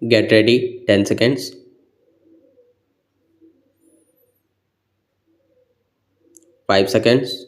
Get ready, 10 seconds. 5 seconds.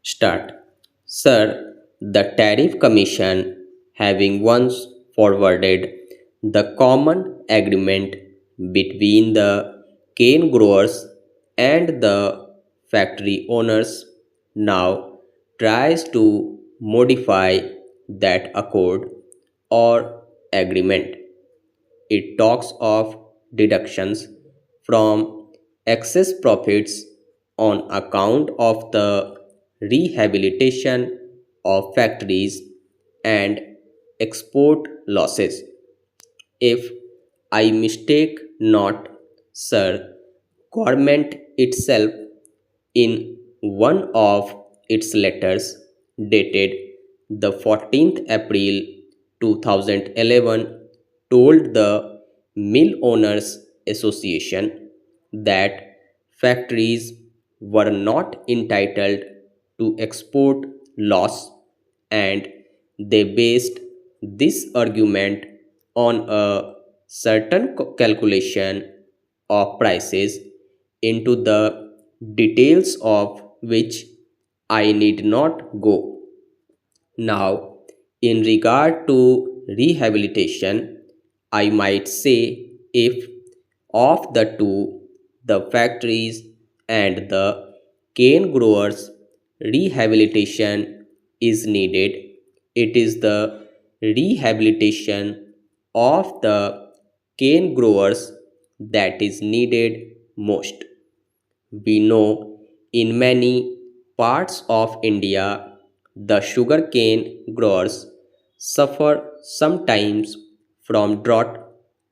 Start. Sir, the Tariff Commission, having once forwarded the common agreement between the cane growers and the factory owners, now tries to modify that accord or agreement. It talks of deductions from excess profits on account of the rehabilitation of factories and export losses. If I mistake not, sir, government itself in one of its letters dated the 14th April 2011 told the Mill Owners Association that factories were not entitled to export loss, and they based this argument on a certain calculation of prices into the details of which I need not go. Now, in regard to rehabilitation, I might say if of the two, the factories and the cane growers, rehabilitation is needed. It is the rehabilitation of the cane growers that is needed most. We know in many parts of India, the sugarcane growers suffer sometimes from drought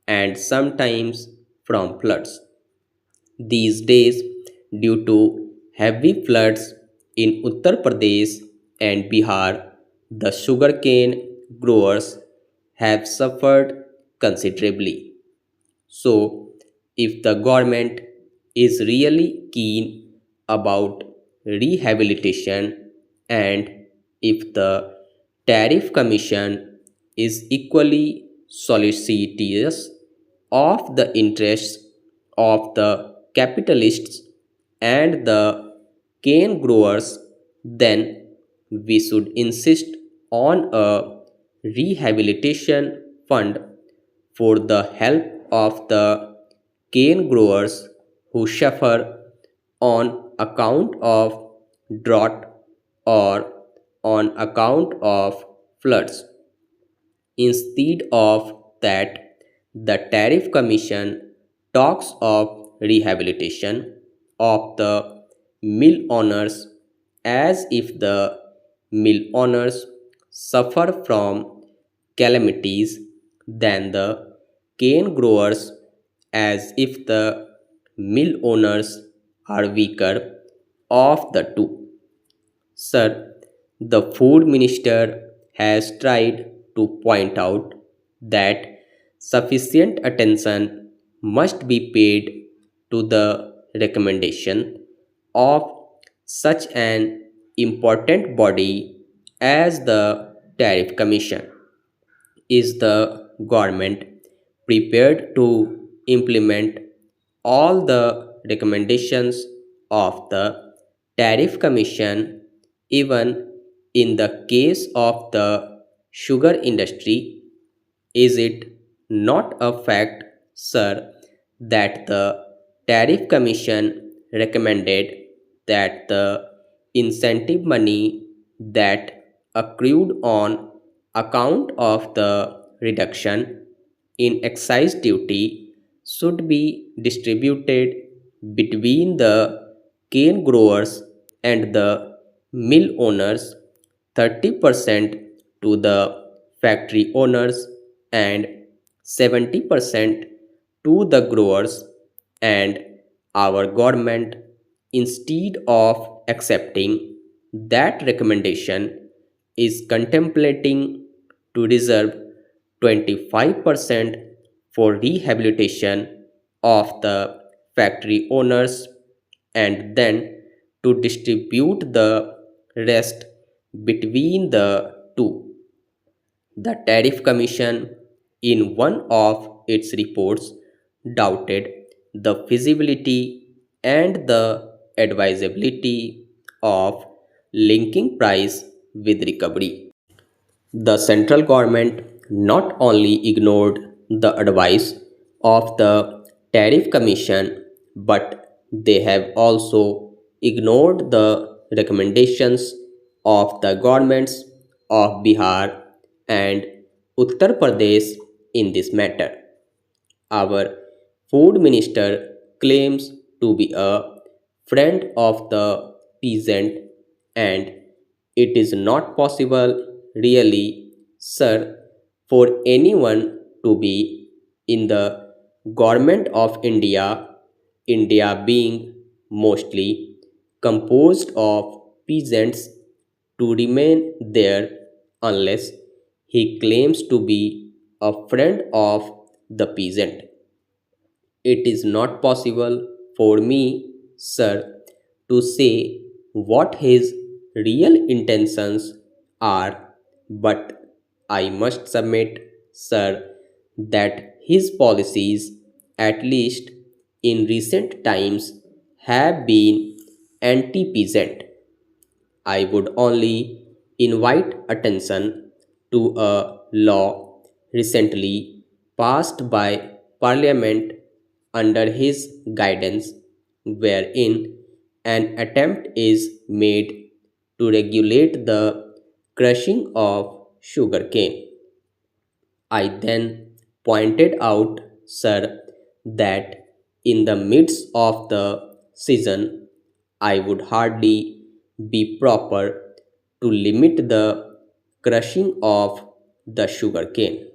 and sometimes from floods. These days, due to heavy floods in Uttar Pradesh and Bihar, the sugarcane growers have suffered considerably. So, if the government is really keen about rehabilitation and if the Tariff Commission is equally solicitous of the interests of the capitalists and the cane growers, then we should insist on a rehabilitation fund for the help of the cane growers who suffer on account of drought or on account of floods. Instead of that, the Tariff Commission talks of rehabilitation of the mill owners as if the mill owners suffer from calamities than the cane growers as if the mill owners are weaker of the two. Sir, the food minister has tried to point out that sufficient attention must be paid to the recommendation of such an important body as the Tariff Commission. Is the government prepared to implement all the recommendations of the Tariff Commission, even in the case of the sugar industry? Is it not a fact, sir, that the Tariff Commission recommended that the incentive money that accrued on account of the reduction in excise duty should be distributed between the cane growers and the mill owners, 30% to the factory owners and 70% to the growers, and our government, instead of accepting that recommendation, is contemplating to reserve 25% for rehabilitation of the factory owners and then to distribute the rest between the two. The Tariff Commission, in one of its reports, doubted the feasibility and the advisability of linking price with recovery. The central government not only ignored the advice of the Tariff Commission, but they have also ignored the recommendations of the governments of Bihar and Uttar Pradesh in this matter. Our food minister claims to be a friend of the peasant, and it is not possible, really, sir, for anyone to be in the government of India, India being mostly composed of peasants, to remain there unless he claims to be a friend of the peasant. It is not possible for me, sir, to say what his real intentions are, but I must submit, sir, that his policies, at least in recent times, have been anti peasant. I would only invite attention to a law recently passed by Parliament under his guidance, wherein an attempt is made to regulate the crushing of sugarcane. I then pointed out, sir, that in the midst of the season, I would hardly be proper to limit the crushing of the sugarcane.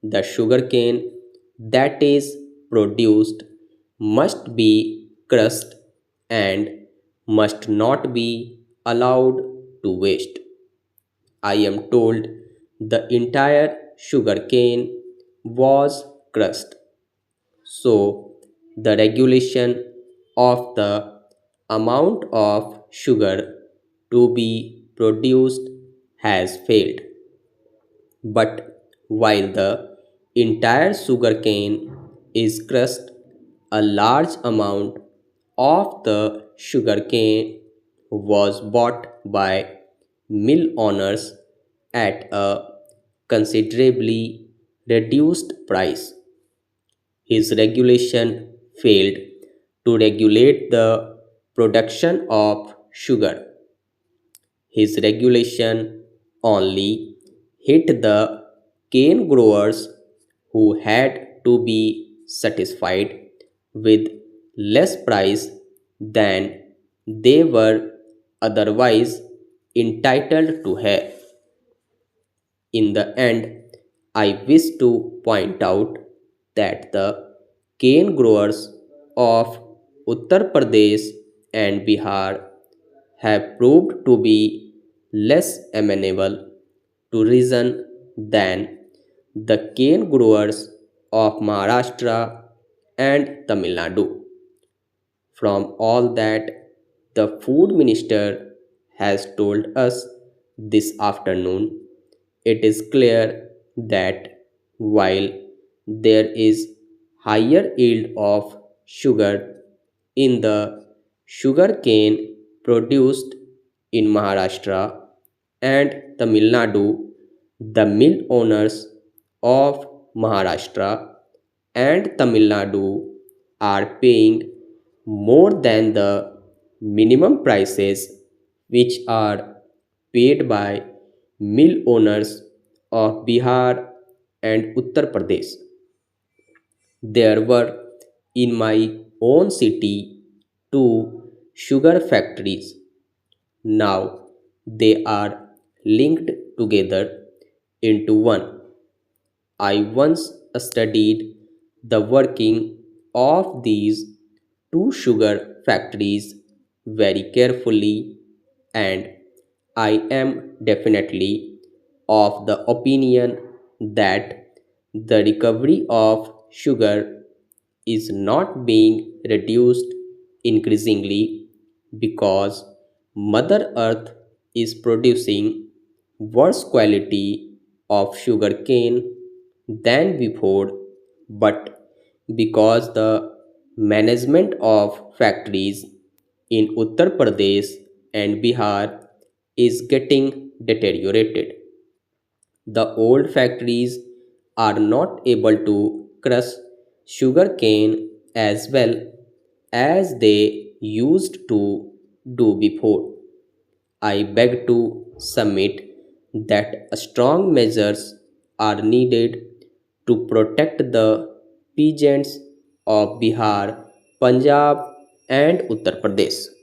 The sugarcane that is produced must be crushed and must not be allowed to waste. I am told the entire sugarcane was crushed. So, the regulation of the amount of sugar to be produced has failed. But while the entire sugarcane is crushed, a large amount of the sugarcane was bought by mill owners at a considerably reduced price. His regulation failed to regulate the production of sugar. His regulation only hit the cane growers who had to be satisfied with less price than they were otherwise entitled to have. In the end, I wish to point out that the cane growers of Uttar Pradesh and Bihar have proved to be less amenable to reason than the cane growers of Maharashtra and Tamil Nadu. From all that the food minister has told us this afternoon, it is clear that while there is higher yield of sugar in the sugar cane produced in Maharashtra and Tamil Nadu, the mill owners of Maharashtra and Tamil Nadu are paying more than the minimum prices which are paid by mill owners of Bihar and Uttar Pradesh. There were in my own city two sugar factories. Now they are linked together into one. I once studied the working of these two sugar factories very carefully, and I am definitely of the opinion that the recovery of sugar is not being reduced increasingly because Mother Earth is producing worse quality of sugarcane than before, but because the management of factories in Uttar Pradesh and Bihar is getting deteriorated. The old factories are not able to crush sugarcane as well as they used to do before. I beg to submit that strong measures are needed to protect the peasants of Bihar, Punjab, and Uttar Pradesh.